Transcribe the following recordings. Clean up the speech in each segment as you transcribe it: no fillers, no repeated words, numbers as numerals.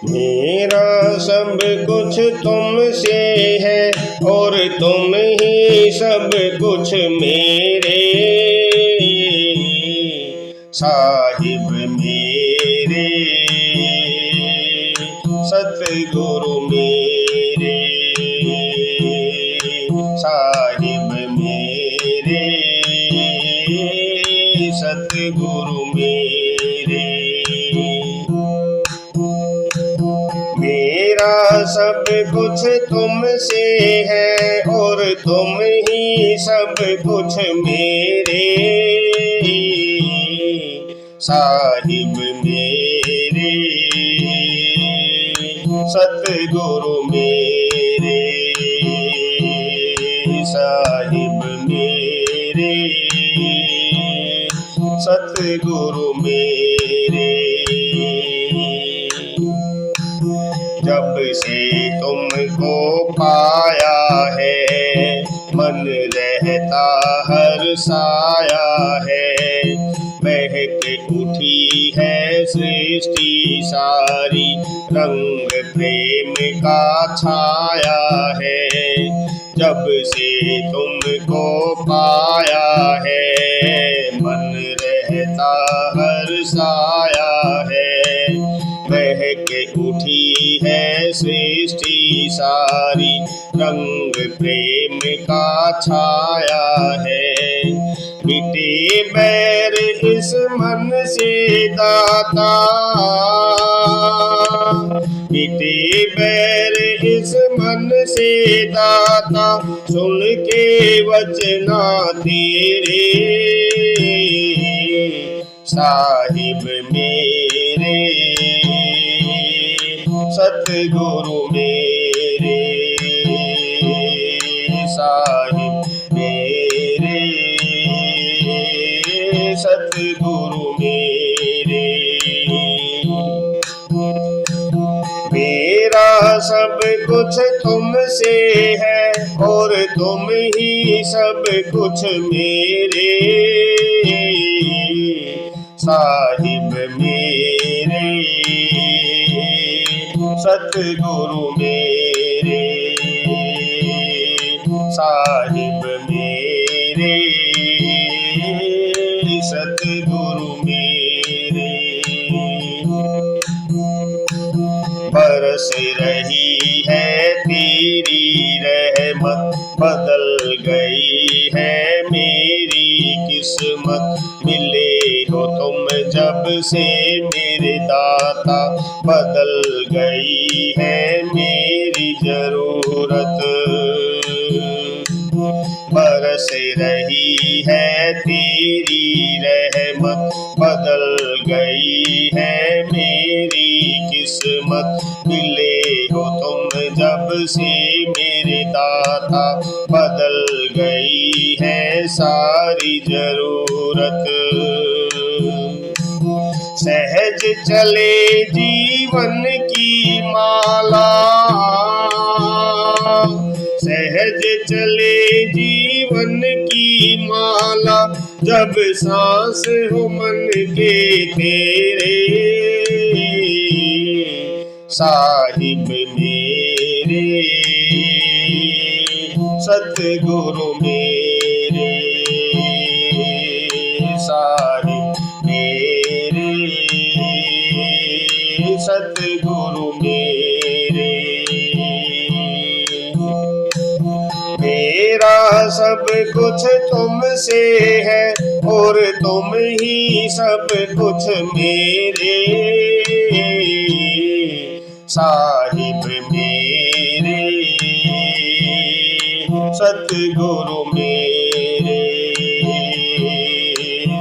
मेरा सब कुछ तुमसे है और तुम ही सब कुछ मेरे। साहिब मेरे सतगुरु मेरे, साहिब मेरे सतगुरु मेरे। मेरा सब कुछ तुमसे है और तुम ही सब कुछ मेरे। साहिब मेरे सतगुरु मेरे, साहिब मेरे सतगुरु मेरे। जब से तुमको पाया है मन रहता हर साया है। महक उठी है सृष्टि सारी, रंग प्रेम का छाया है। जब से तुमको पाया है मन रहता हर साया है। महक उठी है सृष्टि सारी, रंग प्रेम का छाया है। मिटे बैर इस मन से दाता, मिटे बैर इस मन से दाता। सुन के वचना तेरे, साहिब मेरे सतगुरु मेरे, साहिब मेरे सतगुरु मेरे। मेरा सब कुछ तुमसे है और तुम ही सब कुछ मेरे। साहिब मेरे सतगुरु मेरे, साहिब मेरे सतगुरु मेरे। बरस रही है तेरी रहमत, बदल गई है मेरी किस्मत। मिले हो तुम जब से मेरे दाता, बदल गई है मेरी जरूरत। बरस रही है तेरी रहमत, बदल गई है मेरी किस्मत। मिले हो तुम जब से मेरे दाता, बदल गई है सारी जरूरत। सहज चले जीवन की माला, सहज चले जीवन की माला। जब सांस हो मन के तेरे, साहिब मेरे सतगुरु मेरे, साहिब मेरे सतगुरु मेरे। मेरा सब कुछ तुमसे है और तुम ही सब कुछ मेरे। साहिब मेरे सतगुरु मेरे,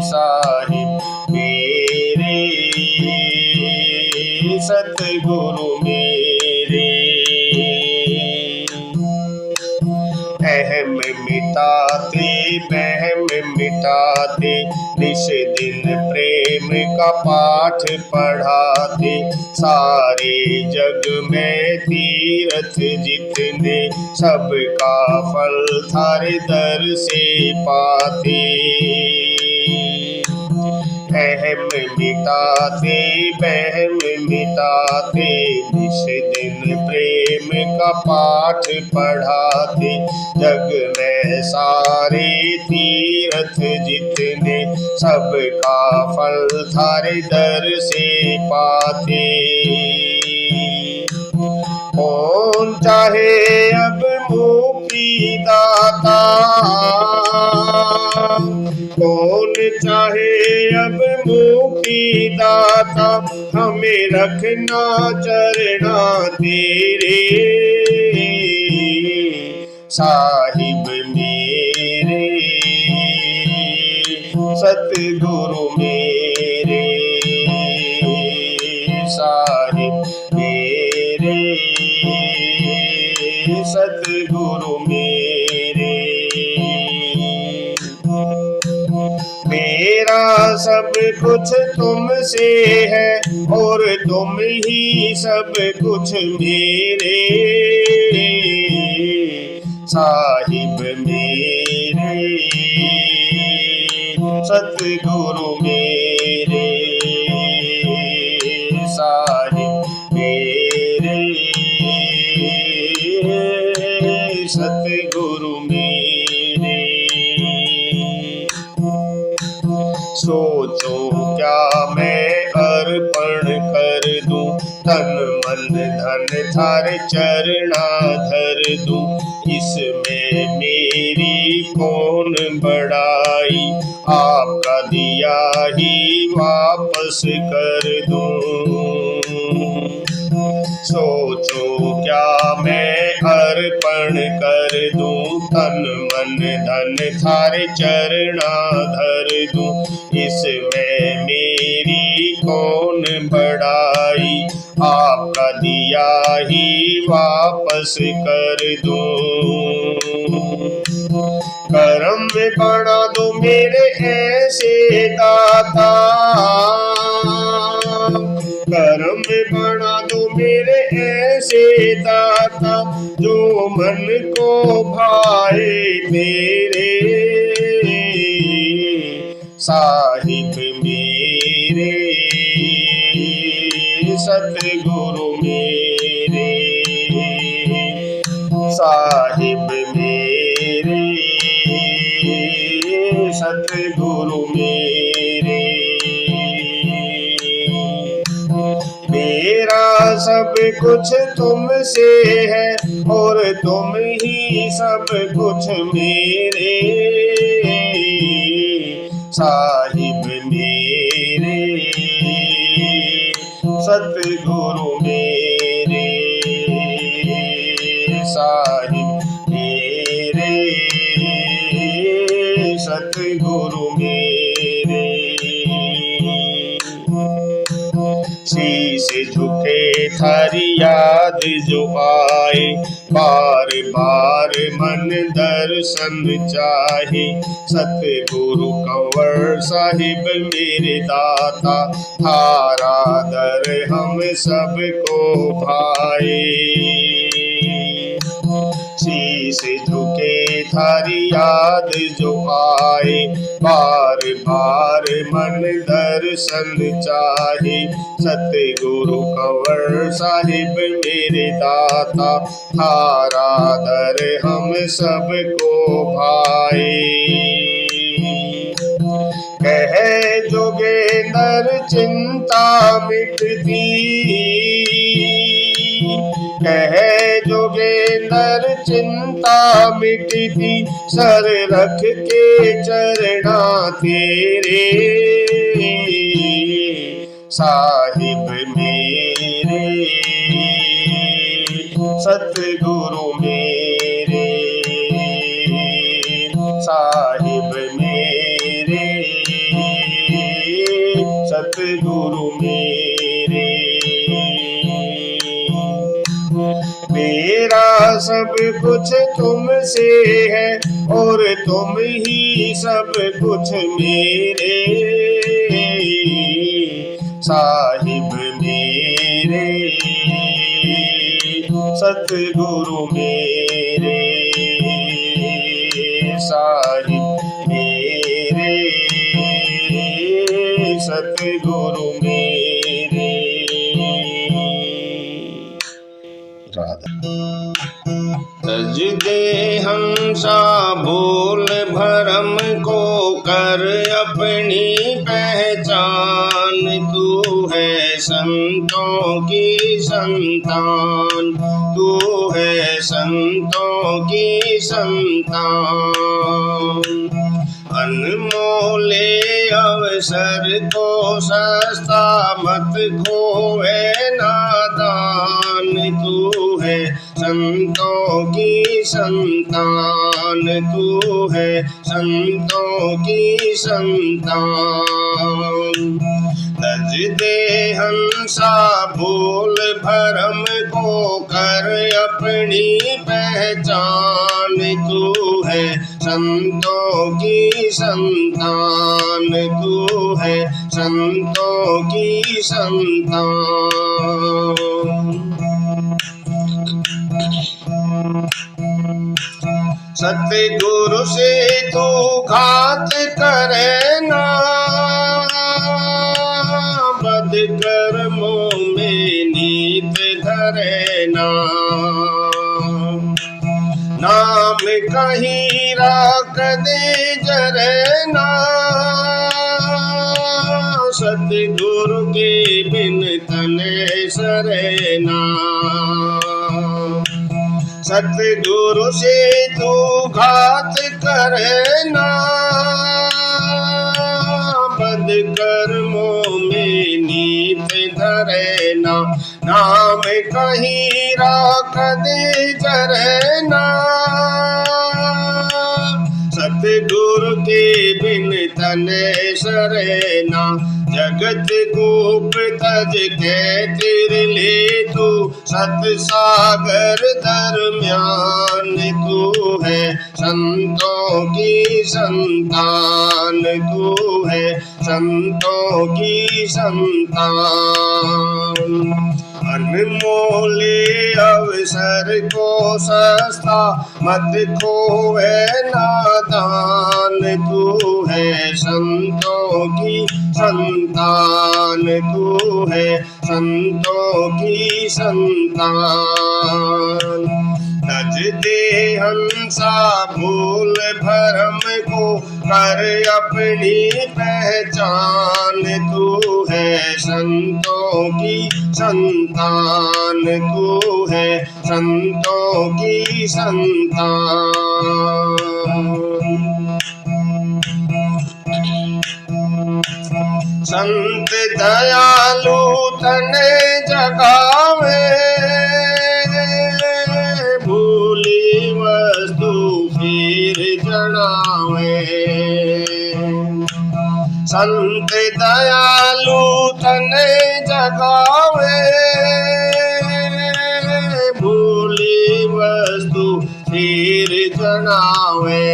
साहिब मेरे सतगुरु मेरे। अहम मिटाते बहम मिटाते, निश दिन प्रेम का पाठ पढ़ाते। सारे जग में तीर्थ जितने, सबका फल थारे दर से पाते। वहम मिटाते वहम मिटाते, निश दिन प्रेम का पाठ पढ़ाते। जग में सारे तीर्थ जितने, सबका फल थारे दर से पाते। कौन चाहे अब मुक्ति दाता, कौन चाहे अब मुक्ति दाता, हमें रखना चरना तेरे। साहिब मेरे सतगुरु मेरे, साहिब मेरे सतगुरु मेरे। मेरा सब कुछ तुमसे है और तुम ही सब कुछ मेरे। साहिब मेरे सतगुरु मेरे, साहिब मेरे सतगुरु मेरे। सोचो क्या मैं अर्पण कर दूं, तन मन धन थारे चरणा धर दूं। इसमें मेरी कौन बड़ाई, आपका दिया ही वापस कर दूं। सोचो क्या मैं अर्पण कर दूं, तन मन धन थारे चरणा धर दूं। इसमें मेरी कौन बड़ाई, आपका दिया ही वापस कर दूं। करम में बना दो मेरे ऐसे दाता, करम में बना दो मेरे ऐसे दाता, जो मन को भाए तेरे। साहिब मेरे सतगुरु मेरे, साहिब मेरे सतगुरु मेरे। मेरा सब कुछ तुमसे है और तुम ही सब कुछ मेरे। साहिब मेरे सतगुरु मेरे, साहिब मेरे सतगुरु मेरे। शीश झुके थारी याद जो आए, बार बार मन दर्शन चाहे। सतगुरु कंवर साहिब मेरे दाता, थारा दर हम सबको भाए। शीश झुके थारी याद जो आए, बार बार मन दर्शन चाहे। सतगुरु कंवर साहिब मेरे दाता, थारा दर हम सबको भाए। कहे जोगेंद्र चिंता मिटती, कहे जोगेंद्र चिंता मिटती, सर रख के चरना तेरे। साहिब मेरे सतगुरु मेरे, साहिब मेरे सतगुरु मेरे। मेरा सब कुछ तुमसे है और तुम ही सब कुछ मेरे। साहिब मेरे सतगुरु मेरे, साहिब मेरे सत गुरु मेरे। राधा तज दे हंसा बोल भरम को कर अपनी पहचान। तू है संतों की संतान, तू है संतों की संतान। अनमोले अवसर को सस्ता मत खोए नादान। तू है संतों की संतान, तू है संतों की संतान। तज दे हंसा बोल भरम को कर अपनी पहचान। तू है संतों की संतान, तू है संतों की संतान। सतगुरु से तू घात करे ना, बद कर्मों में नीत धरे ना। नाम कहीं राख दे जरे ना, सतगुरु के बिन तने सरे ना। सतगुरु से तू घात करे ना, बद कर्मों में नीत धरे ना। नाम कहीं राख दे जरे ना, सतगुरु के बिन तने सरे ना। जगत गोप तज के तिर ले तू सत सागर दरम्यान। तू है संतों की संतान, तू है संतों की संतान। अनमोले अवसर को सस्ता मत खोए नादान। तू है संतों की संतान, तू है संतों की संतान। तज दे हंसा भूल भरम को कर अपनी पहचान। तू है संतों की संतान, तू है संतों की संतान। संत दयालु तने जगावे, भूली वस्तु फिर जड़ावे। संत दयालु तने जगावे, भूली वस्तु फिर जड़ावे।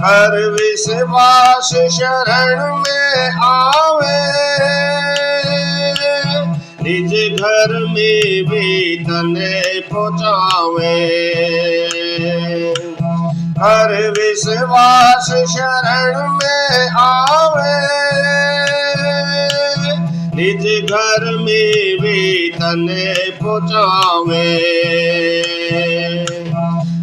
हर विश्वास शरण में आवे, निज घर में भी तने पहुँचावे। हर विश्वास शरण में आवे, निज घर में भी तने पहुँचावे।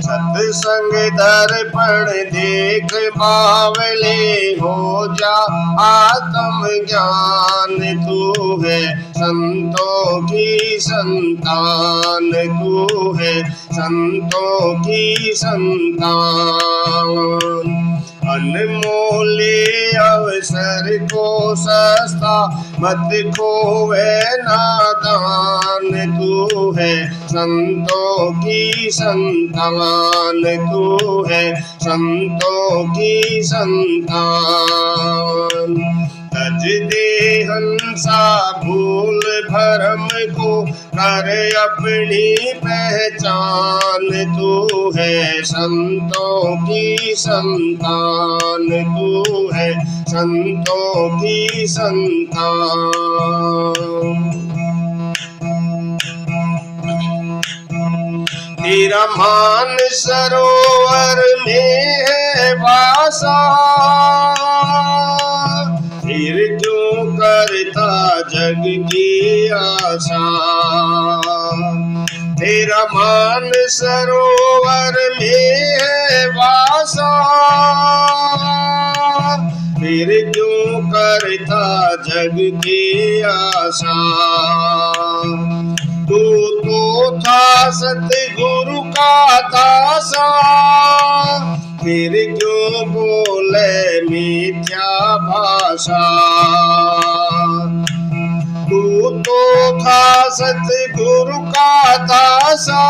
सत्संग दर्पण देख बावले हो जा आत्म ज्ञान। तू है संतों की संतान, तू है संतों की संतान। अनमोले अवसर को सस्ता मत खोवे नादान। तू है संतों की संतान, तू है संतों की संतान। तज दे हंसा भूल भरम को कर अपनी पहचान। तू है संतों की संतान, तू है संतों की संतान। तेरा मान सरोवर में है वासा, मान सरोवर में है वासा, फिर क्यों करता जग की आशा। तू तो था सतगुरु का दासा, फिर क्यों बोले मिथ्या भाषा। तू तो था सतगुरु का दासा,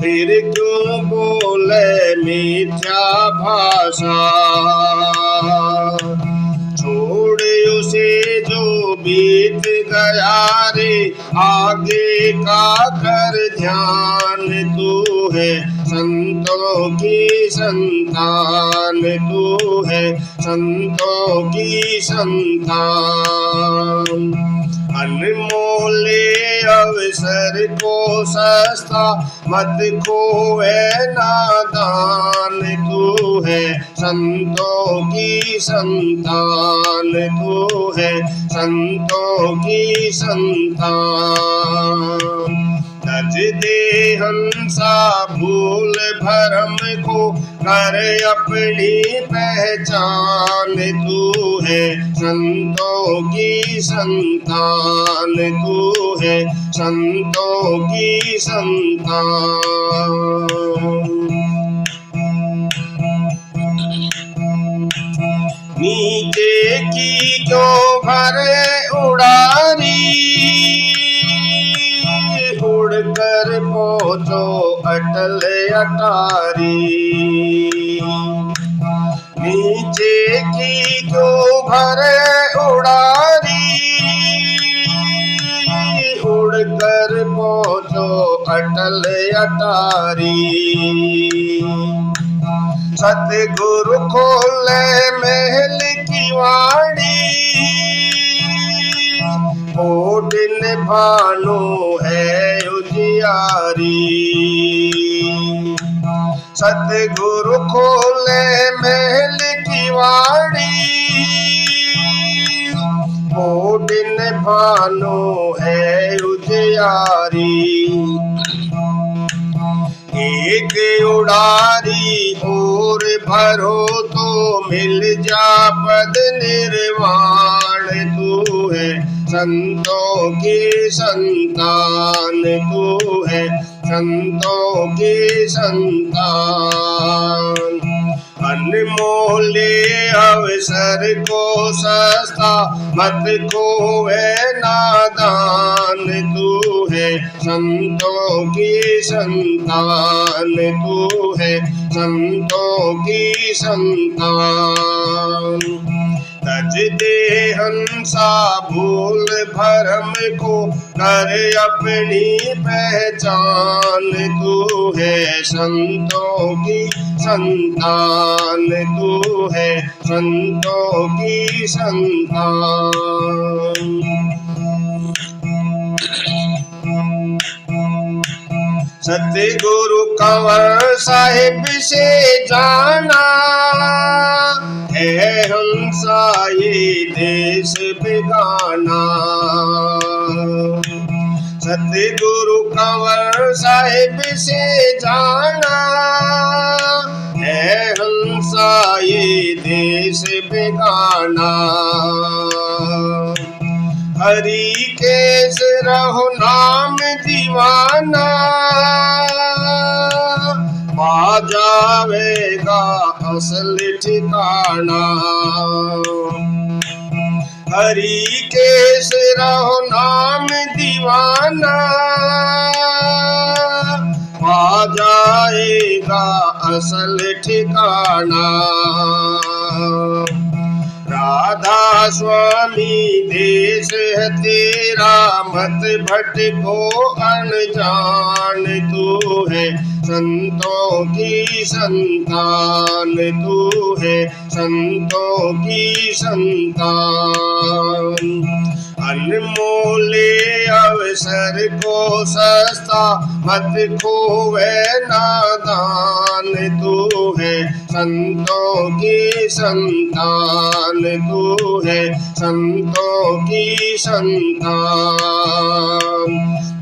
फिर क्यों बोले मिथ्या भाषा। छोड़ उसे जो बीत गया रे, आगे का कर ध्यान। तू है संतों की संतान, तू है संतों की संतान। अनमोले अवसर को सस्ता मत खोए नादान। तू है संतों की संतान, तू है संतों की संतान। तज दे हंसा भूल भरम को, कर अपनी पहचान। तू है संतों की संतान, तू है संतों की संतान। नीचे की क्यों भरे उड़ारी, उड़कर पहुंचो अटल अटारी। नीचे की क्यों भरे उड़ारी, उड़कर पहुंचो अटल अटारी। सतगुरु खोले महल की वाणी, ओ दिन भानु है उजियारी। सतगुरु खोले महल की वाणी, ओ दिन भानु है उजियारी। एक उड़ारी और भरो तो मिल जा पद निर्वाण। तू है संतों की संतान, तू है संतों की संतान। अनमोले अवसर को सस्ता मत खोए नादान। तू है संतों की संतान, तू है संतों की संतान। तज दे हंसा भूल भरम को, कर अपनी पहचान। तू है संतों की संतान, तू है संतों की संतान। सतगुरु कंवर साहिब से जाना है हंसा ये देश बेगाना। सतगुरु कंवर साहिब से जाना है हंसा ये देश बेगाना। हरि केस रहो नाम दीवाना, पा जावेगा असल ठिकाना। हरि केस रहो नाम दीवाना, पा जाएगा असल ठिकाना। राधा स्वामी देश है तेरा, मत भटको अनजान। तू है संतों की संतान, तू है संतों की संतान। अनमोले अवसर को सस्ता मत खोवे नादान। तू है संतों की संतान, तू है संतों की संतान।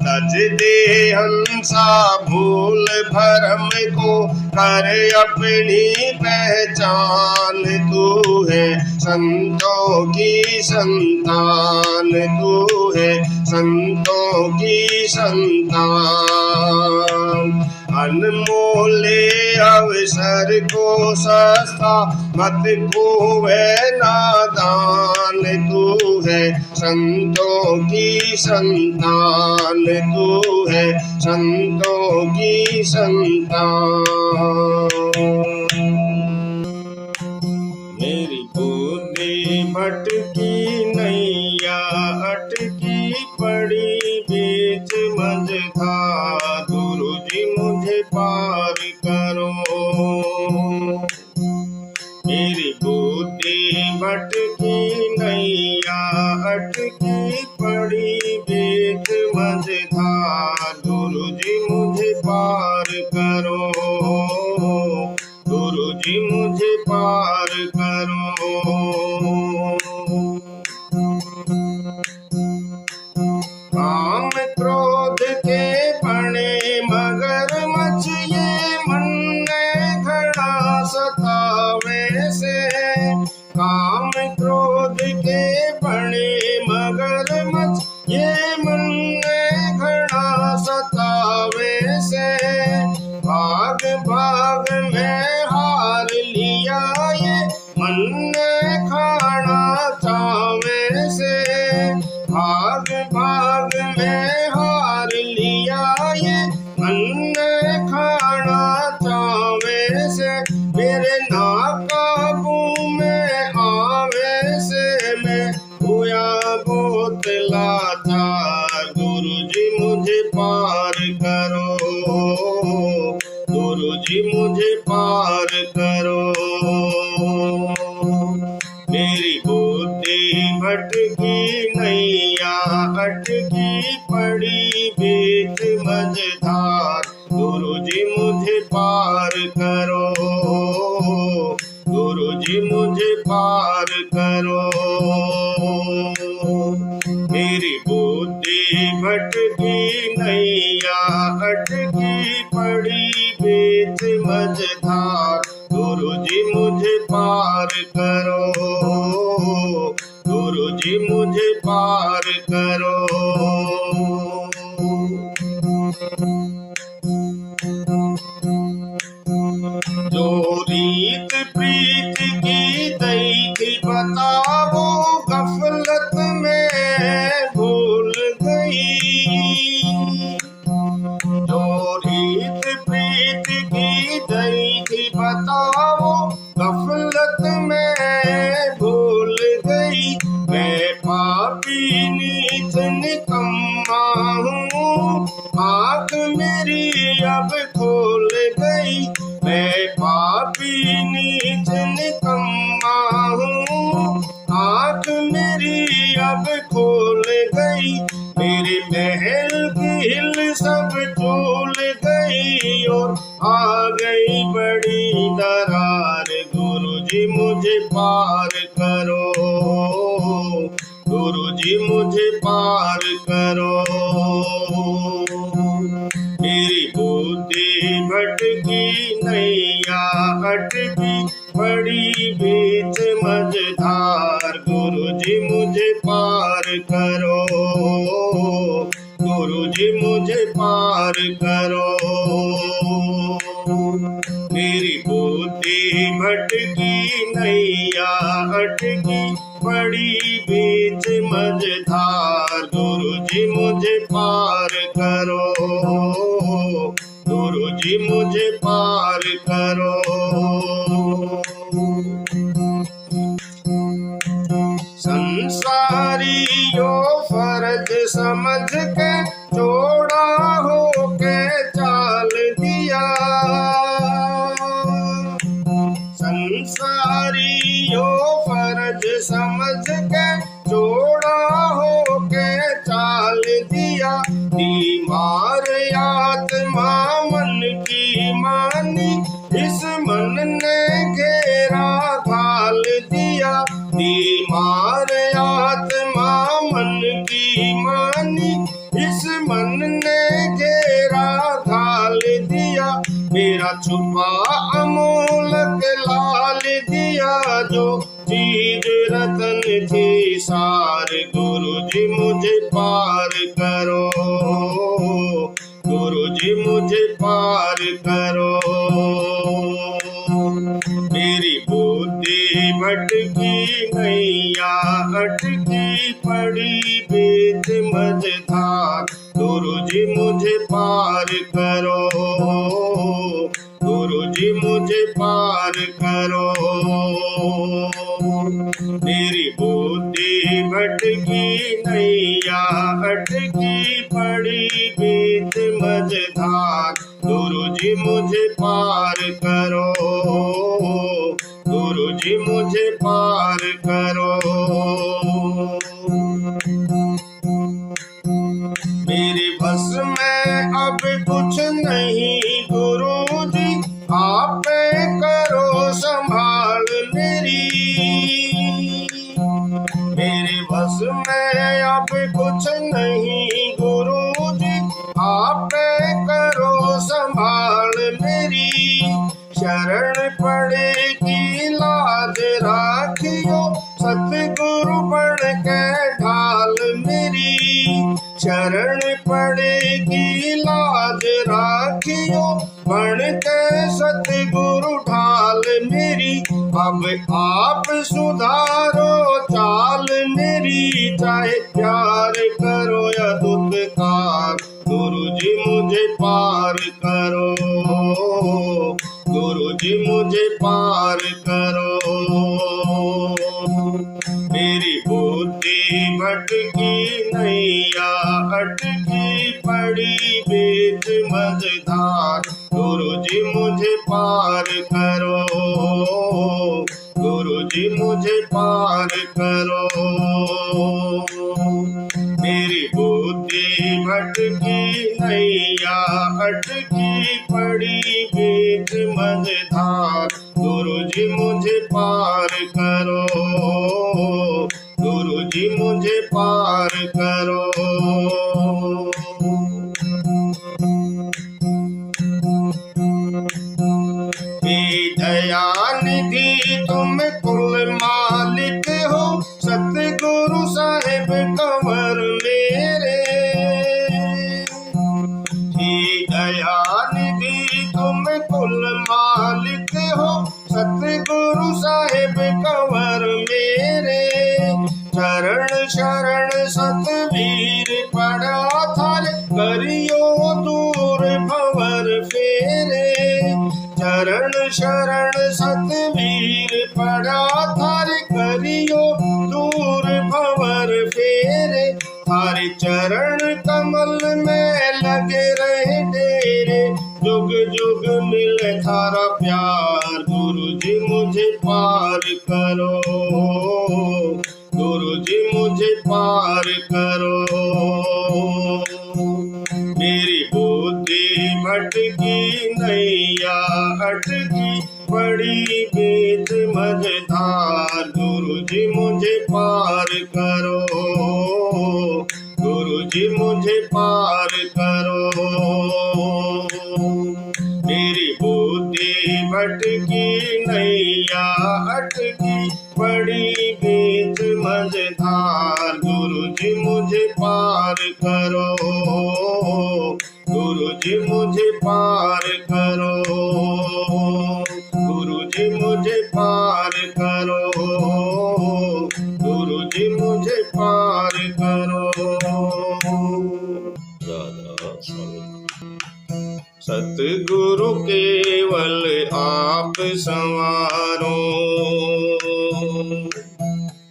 तज दे हंसा भूल भरम को कर अपनी पहचान। तू है संतों की संतान, तू है संतों की संतान। अनमोले अवसर को सस्ता मत खोवे नादान। तू है संतों की संतान, तू है संतों की संतान। मेरी बुद्धि भटकी नैया अटकी पड़ी बीच मझधार। गुरु जी मुझे पार करो। मेरी बुद्धि भटकी नैया अटकी पड़ी बीच मझधार। गुरु जी मुझे पार करो, गुरु जी मुझे पार करो। काम क्रोध के बने मगरमच्छ ये मन में खड़ा सतावे से। काम क्रोध के बने मगरमच्छ ये मन में खड़ा सतावे से। भाग भाग में हार लिया ये मन ने खाना चावे से। भाग भाग में हार लिया ये मन ने खाना चावे से। मेरे नाकाबू में आवे से मैं हुआ बहुत लाचार। गुरु जी मुझे पार करो, गुरु जी मुझे पार करो। मेरी बुद्धि भटकी नैया अटकी पड़ी बीच मझधार। गुरु जी मुझे पार करो, गुरु जी मुझे पार करो। मेरी बुद्धि भटकी नैया अटकी पड़ी बीच मझधार। गुरु जी मुझे पार करो, गुरु जी मुझे पार करो। जो रीत प्रीत की दई थी बताओ गफलत में भूल गई। जो रीत प्रीत की दई थी बताओ गफलत में भूल गई। मैं पापी नीच निकम्मा हूँ, आँख मेरी अब खोल गई। मैं पापी नीच निकम्मा हूँ, आँख मेरी अब खोल गई। मेरे महल की हिल सब झूल गई और आ गई बड़ी दरार। गुरु जी मुझे पार करो, गुरु जी मुझे पार करो। मेरी बुद्धि भटकी नैया अटकी पड़ी बीच मझधार। गुरु जी मुझे पार करो, गुरु जी मुझे पार करो। मेरी बुद्धि भटकी नैया अटकी पड़ी बीच मझधार। गुरु जी मुझे पार करो, गुरु जी मुझे पार करो। संसारियों फर्ज समझ के जोड़ा हो के चाल दिया। संसारियों फर्ज समझ के जोड़ा हो के चाल दिया। बीमार आत्मा मन की मानी इस मन ने घेरा घाल दिया। बीमार आत्मा मन की मानी इस मन मेरा छुपा अमोलक लाल दिया जो चीज रतन थी सार, गुरु जी मुझे पार करो, गुरु जी मुझे पार करो। मेरी बुद्धि भटकी नैया अटकी पड़ी बेत मझधार, गुरु जी मुझे पार करो, गुरु जी मुझे पार करो। मेरी बुद्धि भटकी नैया अटकी पड़ी बेत मझधार, गुरु जी मुझे पार करो, गुरु जी मुझे पार करो। मेरे बस में अब कुछ नहीं गुरु जी, आप करो संभाल मेरी। मेरे बस में अब कुछ नहीं गुरु जी, आप करो संभाल मेरी। शरण पड़ेगी लाज राखियो, सतगुरु बन के ढाल मेरी। शरण पड़ेगी लाज राखियो, बन के सतगुरु ढाल मेरी। अब आप सुधारो चाल मेरी, चाहे प्यार करो या दुत्कार, गुरु जी मुझे पार करो, गुरु जी मुझे पार करो। मेरी बुद्धि भटकी नैया अटकी पड़ी बेत मझधार, गुरु जी मुझे पार करो, गुरु जी मुझे पार करो। मेरी बुद्धि भटकी नैया अटकी पड़ी बेत मझधार, गुरु जी मुझे पार करो, गुरु जी मुझे पार करो। हे दयानिधि तुम कुल मालिक हो, सतगुरु साहिब कंवर मेरे। हे दयानिधि तुम कुल मालिक हो, सतगुरु साहिब कंवर मेरे। चरण शरण सतवीर पड़ा थारे, करियो दूर भंवर फेरे। चरण शरण सतवीर पड़ा थारे, करियो दूर भंवर फेरे। थारे चरण कमल में लगे रहे डेरे, जुग जुग मिले थारा प्यार, गुरु जी मुझे पार करो, गुरु जी मुझे पार करो। मेरी बुद्धि भटकी नैया अटकी पड़ी बेत मझधार, गुरु जी मुझे पार करो, गुरु जी मुझे पार करो। मेरी बुद्धि भटकी नैया अटकी पड़ी बेत मझधार, गुरु जी मुझे पार करो, गुरु जी मुझे पार करो, गुरु जी मुझे पार करो, गुरु जी मुझे पार करो। सतगुरु केवल आप संवारो,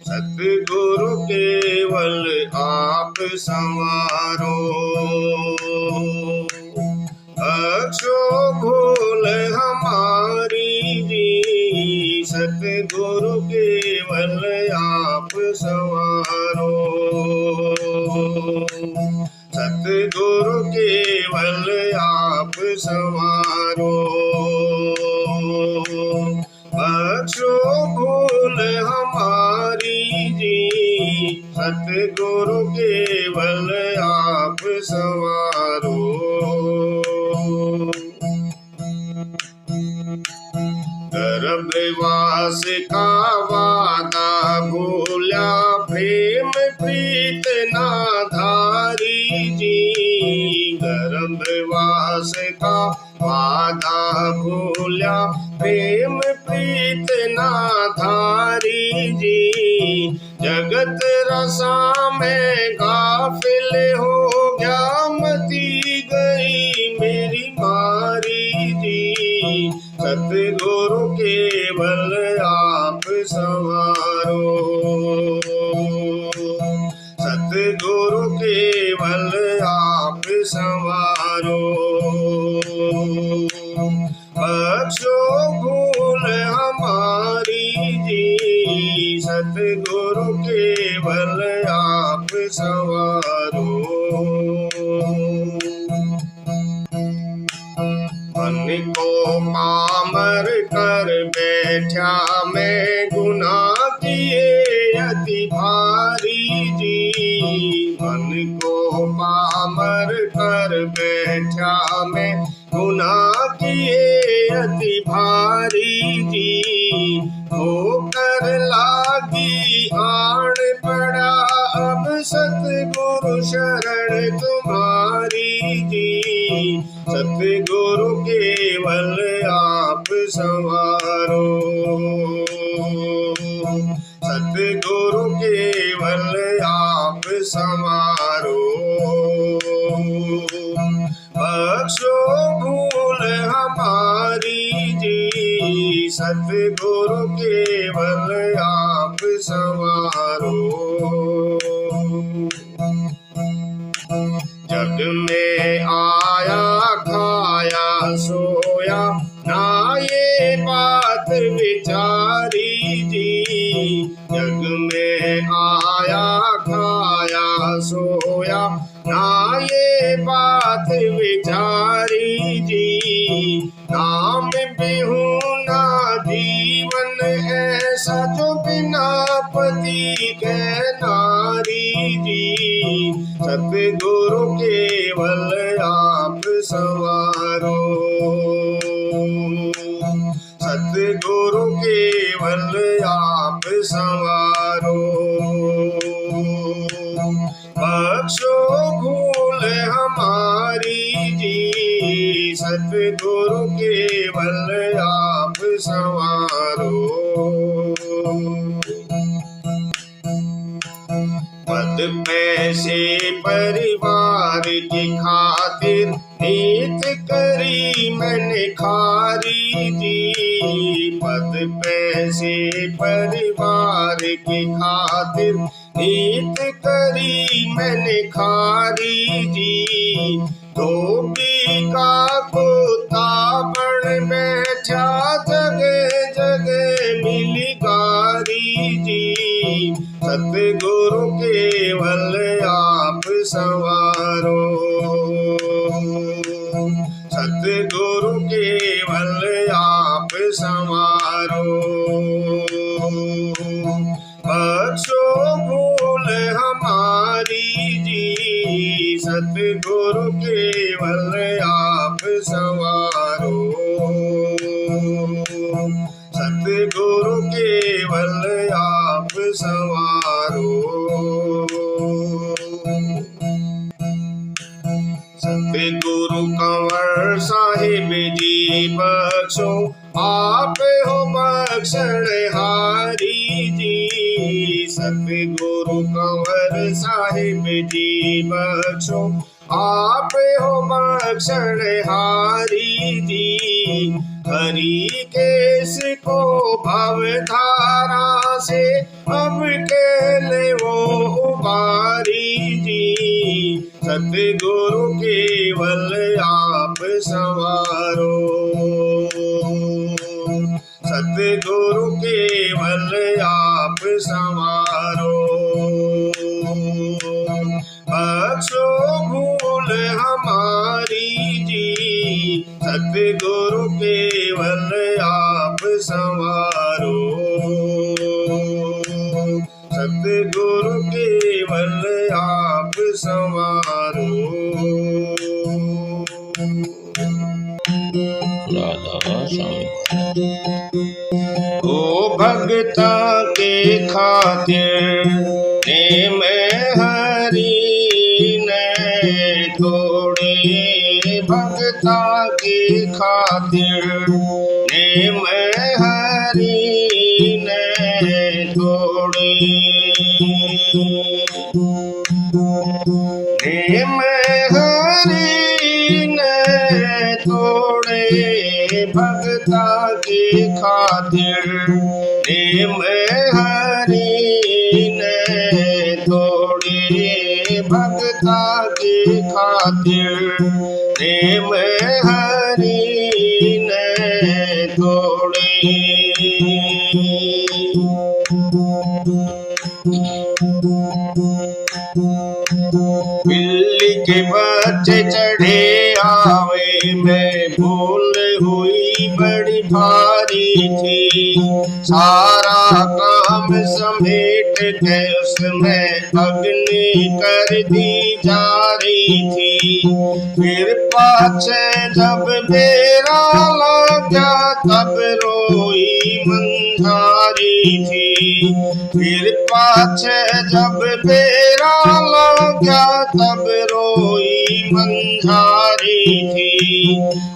सतगुरु केवल आप संवारो। अक्षो भूल हमारी जी, सतगुरु केवल आप संवारो। सतगुरु केवल आप संवारो। बख्शो भूल हमारी जी, सतगुरु केवल आप संवारो। गर्भवास का वादा भूला, प्रेम प्रीत ना धारी जी। गर्भवास का वादा भूला, प्रेम प्रीत ना धारी जी। जगत रसा में गाफिल हो गया, मती गई मेरी मारी जी। सतगुरु केवल आप संवारो, सतगुरु केवल आप संवारो। बख्शो भूल हमारी जी, सतगुरु केवल आप संवारो। मन को पामर कर बैठा मैं, गुनाह किए अति भारी जी। मन को पामर कर बैठा मैं, गुनाह किए अति भारी जी। होकर लागी आड़ पड़ा, अब सतगुरु शरण तुम्हारी जी। सतगुरु केवल आप संवारो, सतगुरु केवल आप संवारो। बख्शो भूल हमारी जी, सतगुरु केवल आप संवारो। जग में आया खाया सोया, ना ये बात विचारी जी। जग में आया खाया सोया, ना ये बात विचारी जी। नाम बिहुना जीवन ऐसा, जो बिना पति के नारी जी। सतगुरु केवल आप संवारो, सतगुरु केवल आप संवारो। बख्शो भूल हमारी जी, सतगुरु केवल आप संवारो। पद पैसे परिवार की खातिर, नीत करी मैंने खारी जी। पद पैसे परिवार की खातिर, नीत करी मैंने खारी जी। धोबी का कुत्ता बन बैठा, जगह जगह मिली गारी जी। सतगुरु केवल आप संवारो, सतगुरु केवल आप संवारो। बख्शो भूल हमारी जी, सतगुरु केवल आप संवारो। सतगुरु केवल आप संवारो। सतगुरु कंवर साहिब जी बख्शो, आप हो बख्शनहारी जी। सतगुरु कंवर साहिब जी बख्शो, आप हो बख्शनहारी जी। हरि केस को भवधारा से, अब केले वो उबारी जी। सतगुरु केवल आप संवारो, सतगुरु केवल आप संवारो। बख्शो भूल हमारी जी, सतगुरु केवल आप संवारो। सतगुरु केवल आप संवारो। राधा ओ भगता के खातिर नेम हरि ने तोड़े, भगता के खातिर नेम हरि ने तोड़े। नेम हरि ने तोड़े, भगता के खातिर नेम हरि ने तोड़े, भगता के खातिर नेम हरि ने तोड़े। बिल्ली के बच्चे चढ़े आवे में भूल हुई बड़ी भारी थी, सारा काम समेट के उसमें अग्नि कर दी जा रही थी। फिर पाछे जब बेरा लगा तब रोई मंझारी थी, फिर पाछे जब बेरा लगा तब रोई मंझारी थी।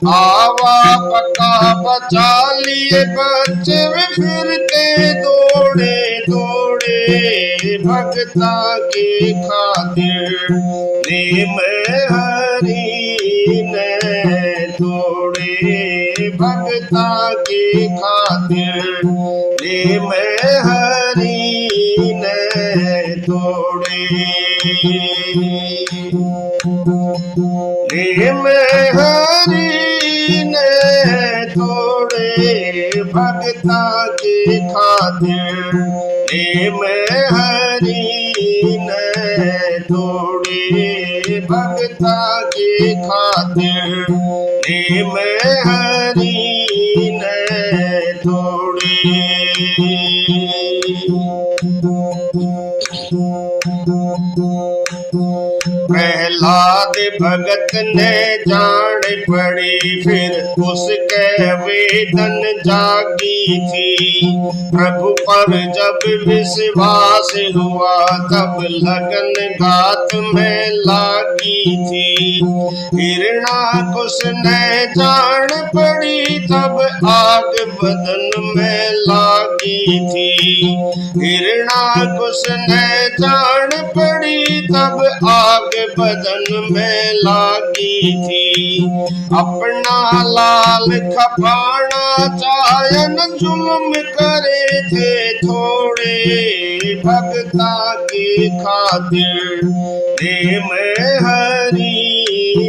आवा पका बचा लिए बच्चे फिरते दौड़े दौड़े, भगता के खातिर नेम हरि ने तोड़े, भगता के खातिर नेम हरि ने तोड़े। नेम हरि ने तोड़े, भगता के खातिर नेम हरि ने तोड़े, भगता के खातिर नेम हरि ने तोड़े। प्रहलाद भगत ने जान पड़ी, फिर उसके वेदन जागी थी। प्रभु पर जब विश्वास हुआ तब लगन घात में लागी थी। हिरणाकुश ने जान पड़ी तब आग बदन में लागी थी। हिरणाकुश ने जान पड़ी तब आग बदन में लागी थी। अपना लाल खपाना चायन जुल्म करे थे थोड़े, भगता के खातिर नेम हरि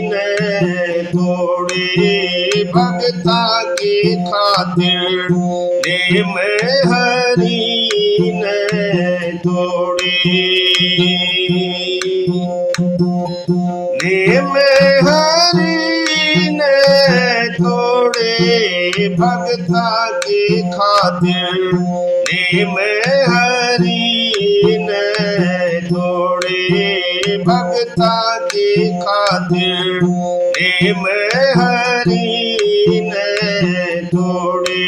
ने तोड़े, भगता के खातिर नेम हरि ने तोड़े। नेम हरि ने तोड़े, भगता के खातिर नेम हरि ने तोड़े, भगता के खातिर नेम हरि ने तोड़े।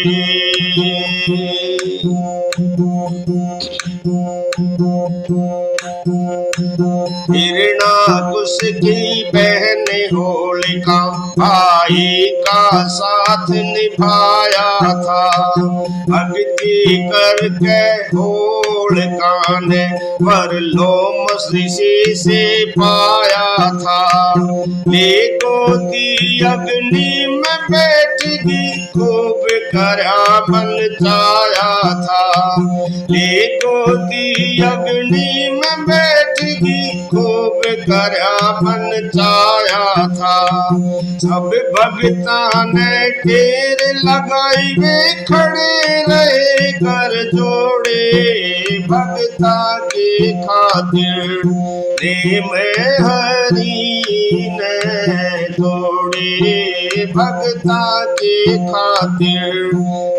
हिरणाकुश की बहन होलिका भाई का साथ निभाया था। भक्ति करके होलिका ने वरलोम ऋषि से पाया था। लेकोती अग्नि में बैठगी खूब करा बन जाया था। लेकोती अग्नि में बैठगी खूब करा बन जाया था। सब भगता ने ढेर लगाई वे खड़े रहे कर जोड़े, भगता के खातिर नेम हरि ने तोड़े, भगता के खातिर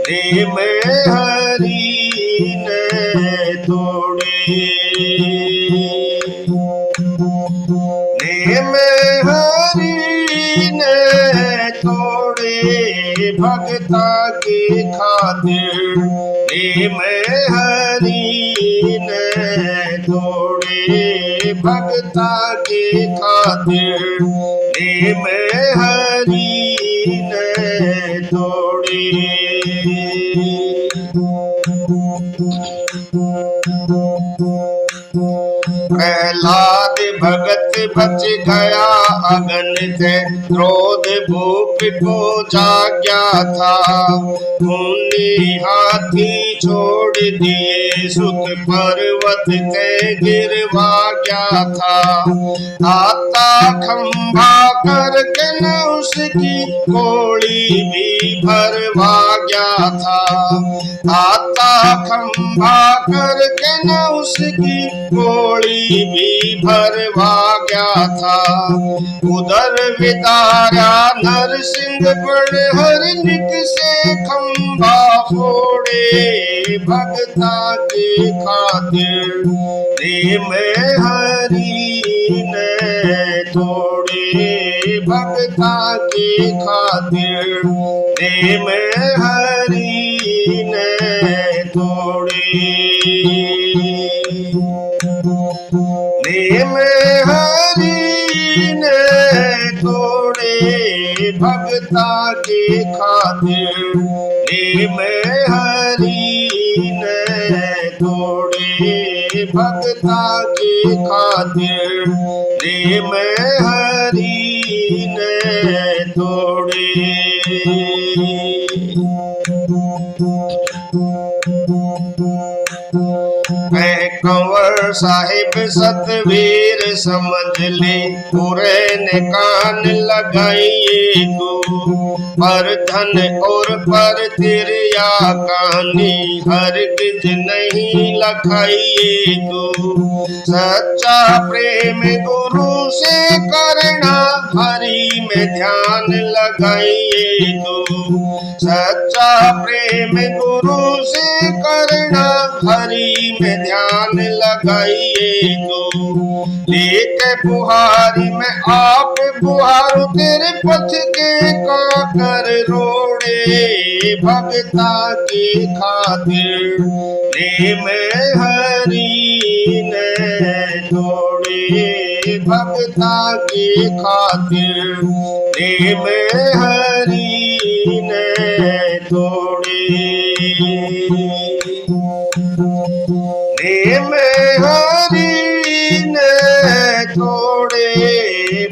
नेम हरि ने तोड़े। नेम हरि ने तोड़े, भगता भगता के खातिर नेम हरि ने तोड़े, भगता के खातिर नेम हरि ने तोड़े। प्रहलाद भगत बच गया अगन से, क्रोध भूप को जाग्या था। मुनि हाथी छोड़ दिए, सुत पर्वत से गिरवा गया था। आता खंभा करके न उसकी गोली भी भरवा गया था। आता खंभा करके न उसकी गोली भी भरवा गया था। उधर विदारा नरसिंह पर हरनिक से खंभा फोड़े, भगता के खातिर नेम हरि ने तोड़े, भगता के खातिर नेम हरि ने तोड़े। नेम हरि ने तोड़े, भगता के खातिर नेम हरि ने तोड़े, भगता के खातिर नेम हरि ने तोड़े। कंवर साहिब सतवीर समझ ले, पूरे ने कान लगाइए तू। पर धन और पर तिरिया कहानी हरगिज नहीं लखाइए तू। सच्चा प्रेम गुरु से करना, हरि में ध्यान लगाइए तू। सच्चा प्रेम गुरु से करना, हरि में ध्यान लगाइए तू। लेके बुहारी में आप बुहारू, तेरे पथ के काकर रोड़े, भगता के खातिर नेम हरि ने तोड़े, भगता के खातिर नेम हरि ने तोड़े। नेम हरि ने तोड़े,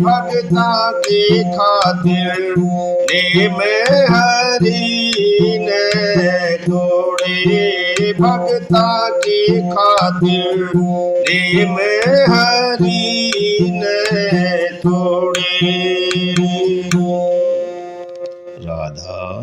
भगता के खातिर नेम हरि ने तोड़े, भगता के खातिर नेम हरि